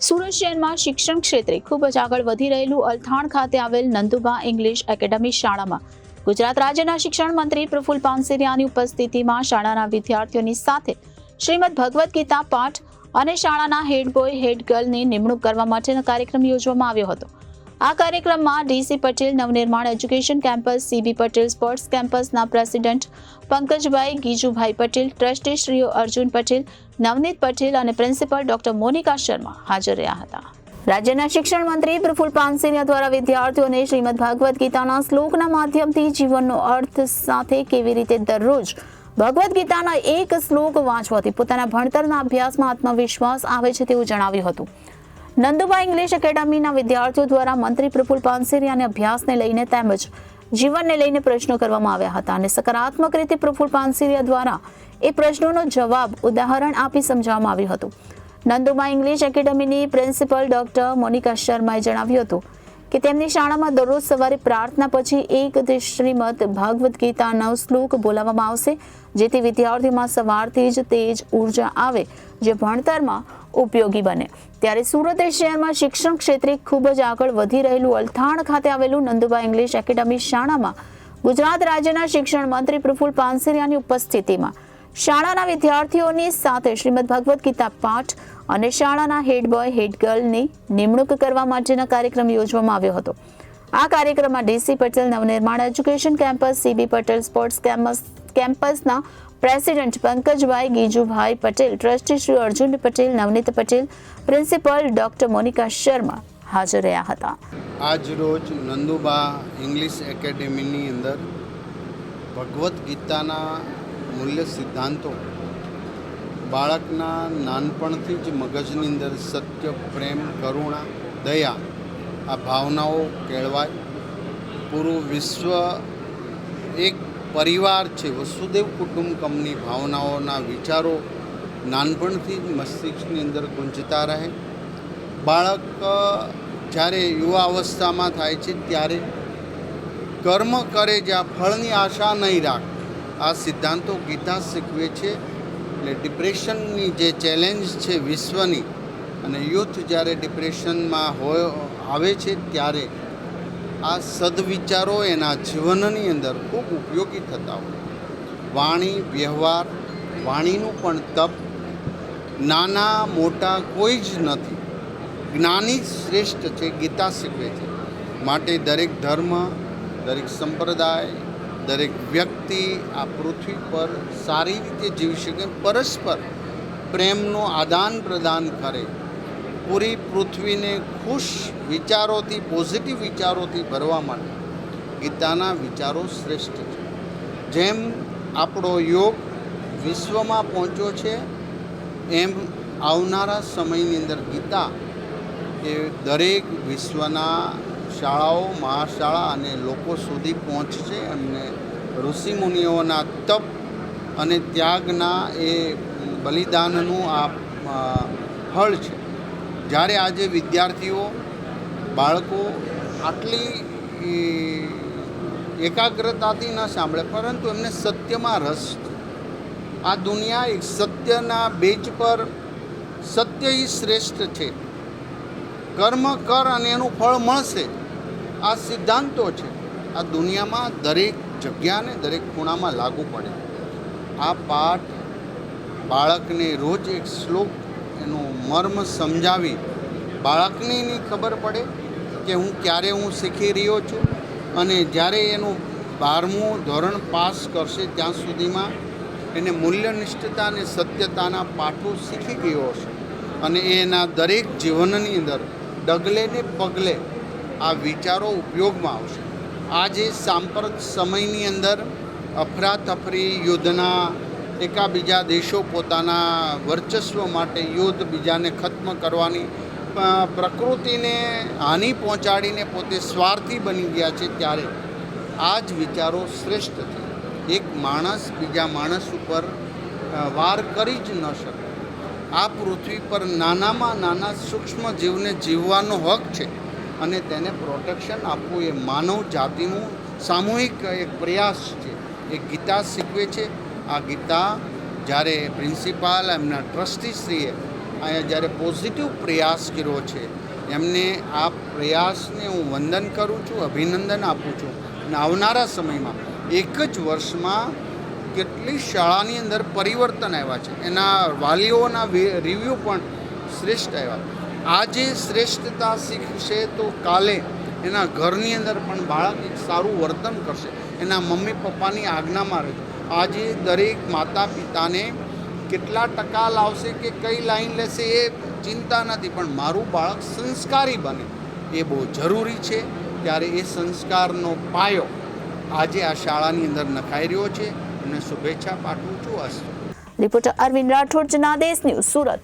સુરત શહેરમાં શિક્ષણ ક્ષેત્રે ખૂબ જ આગળ વધી રહેલું અલથાણ ખાતે આવેલ નંદુબા ઇંગ્લિશ એકેડમી શાળામાં ગુજરાત રાજ્યના શિક્ષણ મંત્રી પ્રફુલ પાનસેરિયાની ઉપસ્થિતિમાં શાળાના વિદ્યાર્થીઓની સાથે શ્રીમદ ભગવદ્ ગીતા પાઠ અને શાળાના હેડ બોય હેડ ગર્લની નિમણૂક કરવા માટેનો કાર્યક્રમ યોજવામાં આવ્યો હતો। આ કાર્યક્રમમાં DC Patel, Navnirman education campus, CB Patel sports કેમ્પસના પ્રેસિડેન્ટ પંકજભાઈ ગીજુભાઈ પટેલ, ટ્રસ્ટી શ્રીઓ અર્જુન પટેલ, નવનીત પટેલ અને પ્રિન્સિપલ ડોક્ટર મોનિકા શર્મા હાજર રહ્યા હતા। રાજ્યના શિક્ષણ મંત્રી પ્રફુલ પાનસેરિયા દ્વારા વિદ્યાર્થીઓને શ્રીમદ ભગવદ્ ગીતાના શ્લોકના માધ્યમથી જીવનનો અર્થ સાથે કેવી રીતે દરરોજ ભગવદ્ ગીતાના એક શ્લોક વાંચવાથી પોતાના ભણતરના અભ્યાસમાં આત્મવિશ્વાસ આવે છે તેવું જણાવ્યું હતું। નંદુબા ઇંગ્લિશ એકેડમીના વિદ્યાર્થીઓ દ્વારા મંત્રી પ્રફુલ પાનસેરિયાને અભ્યાસને લઈને તેમજ જીવનને લઈને પ્રશ્નો કરવામાં આવ્યા હતા અને સકારાત્મક રીતે પ્રફુલ પાનસેરિયા દ્વારા એ પ્રશ્નોનો જવાબ ઉદાહરણ આપી સમજાવવામાં આવ્યું હતું। નંદુબા ઇંગ્લિશ એકેડમીની પ્રિન્સિપલ ડોક્ટર મોનિકા શર્માએ જણાવ્યું હતું કે તેમની શાળામાં દરરોજ સવારે પ્રાર્થના પછી એક શ્રીમદ ભગવદ્ ગીતાનો શ્લોક બોલાવવામાં આવશે, જેથી વિદ્યાર્થીઓમાં સવારથી જ તેજ ઉર્જા આવે જે ભણતરમાં ઉપયોગી બને। ત્યારે સુરત શહેરમાં શિક્ષણ ક્ષેત્રે ખૂબ જ આગળ વધી રહેલું અલથાણ ખાતે આવેલું નંદુબા ઇંગ્લિશ એકેડમી શાળામાં ગુજરાત રાજ્યના શિક્ષણ મંત્રી પ્રફુલ પાનસેરિયાની ઉપસ્થિતિમાં શાળાના વિદ્યાર્થીઓની સાથે શ્રીમદ ભગવદ્ ગીતા પાઠ અને શાળાના હેડ બોય હેડ ગર્લની નિમણૂક કરવા માટેનો કાર્યક્રમ યોજવામાં આવ્યો હતો। આ કાર્યક્રમમાં DC Patel, Navnirman education campus, CB Patel sports કેમ્પસના president Pankajbhai Gijubhai Patel, trustee Shri Arjun Patel, Navneet Patel, principal doctor Monica Sharma હાજર રહ્યા હતા। આજ રોજ નંદુબા ઇંગ્લિશ એકેડમીની અંદર ભગવદ્ ગીતાના મૂલ્ય સિદ્ધાંતો બાળકના નાનપણથી જ મગજની અંદર સત્ય, પ્રેમ, કરુણા, દયા આ ભાવનાઓ કેળવાય। પૂરું વિશ્વ એક પરિવાર છે, વસુદેવ કુટુંબકમની ભાવનાઓના વિચારો નાનપણથી જ મસ્તિષ્કની અંદર ગુંજતા રહે। બાળક જ્યારે યુવા અવસ્થામાં થાય છે ત્યારે કર્મ કરે જ્યાં ફળની આશા નહીં રાખ, આ સિદ્ધાંતો ગીતા શીખવે છે। એટલે ડિપ્રેશનની જે ચેલેન્જ છે વિશ્વની, અને યુથ જ્યારે ડિપ્રેશનમાં આવે છે ત્યારે આ સદવિચારો એના જીવનની અંદર ખૂબ ઉપયોગી થતા હોય। વાણી, વ્યવહાર, વાણીનું પણ તપ, નાના મોટા કોઈ જ નથી, જ્ઞાની જ શ્રેષ્ઠ છે, ગીતા શીખવે છે। માટે દરેક ધર્મ, દરેક સંપ્રદાય, દરેક વ્યક્તિ આ પૃથ્વી પર સારી રીતે જીવી શકે, પરસ્પર પ્રેમનું આદાન પ્રદાન કરે, પૂરી પૃથ્વીને ખુશ વિચારોથી, પોઝિટિવ વિચારોથી ભરવા માટે ગીતાના વિચારો શ્રેષ્ઠ છે। જેમ આપણો યોગ વિશ્વમાં પહોંચ્યો છે, એમ આવનારા સમયની અંદર ગીતા એ દરેક વિશ્વના શાળાઓ, મહાશાળા અને લોકો સુધી પહોંચશે। એમને ઋષિમુનિઓના તપ અને ત્યાગના એ બલિદાનનું આ ફળ છે। જ્યારે આજે વિદ્યાર્થીઓ, બાળકો આટલી એકાગ્રતાથી ન સાંભળે, પરંતુ એમને સત્યમાં રસ છે। આ દુનિયા એક સત્યના બેઝ પર, સત્ય એ શ્રેષ્ઠ છે, કર્મ કર અને એનું ફળ મળશે, આ સિદ્ધાંતો છે। આ દુનિયામાં દરેક જગ્યાને, દરેક ખૂણામાં લાગુ પડે। આ પાઠ બાળકને રોજ એક શ્લોક એનું મર્મ સમજાવી બાળકને એની ખબર પડે કે ક્યારે હું શીખી રહ્યો છું, અને જ્યારે એનું 12મું ધોરણ પાસ કરશે ત્યાં સુધીમાં એને મૂલ્યનિષ્ઠતા અને સત્યતાના પાઠો શીખી ગયો હશે, અને એના દરેક જીવનની અંદર ડગલે ને પગલે આ વિચારો ઉપયોગમાં આવશે। આજે સાંપ્રત સમયની અંદર અફરાતફરી, યુદ્ધના, એકાબીજા દેશો પોતાના વર્ચસ્વ માટે યુદ્ધ, બીજાને ખત્મ કરવાની, પ્રકૃતિને હાનિ પહોંચાડીને પોતે સ્વાર્થી બની ગયા છે, ત્યારે આ જ વિચારો શ્રેષ્ઠ છે। એક માણસ બીજા માણસ ઉપર વાર કરી જ ન શકે। આ પૃથ્વી પર નાનામાં નાના સૂક્ષ્મ જીવને જીવવાનો હક છે, અને તેને પ્રોટેક્શન આપવું એ માનવ જાતિનું સામૂહિક એક પ્રયાસ છે। એ ગીતા શીખવે છે। આ ગીતા જ્યારે પ્રિન્સિપાલ, એમના ટ્રસ્ટીશ્રીએ અહીંયા જ્યારે પોઝિટિવ પ્રયાસ કર્યો છે એમને આ પ્રયાસને હું વંદન કરું છું, અભિનંદન આપું છું. અને આવનારા સમયમાં એક જ વર્ષમાં કેટલી શાળાની અંદર પરિવર્તન આવ્યા છે, એના વાલીઓના રિવ્યૂ પણ શ્રેષ્ઠ આવ્યા. આજે શ્રેષ્ઠતા શીખશે તો કાલે એના ઘરની અંદર પણ બાળક એક સારું વર્તન કરશે, એના મમ્મી પપ્પાની આજ્ઞામાં રહેશે. આજે દરેક માતા પિતાને કેટલા ટકા લાવશે કે કઈ લાઈન લેશે એ ચિંતા નથી, પણ મારું બાળક સંસ્કારી બને એ બહુ જરૂરી છે. ત્યારે એ સંસ્કારનો પાયો આજે આ શાળાની અંદર નખાઈ રહ્યો છે અને શુભેચ્છા પાઠવું છું. Reporter Arvind Rathod, Janadesh News, Surat.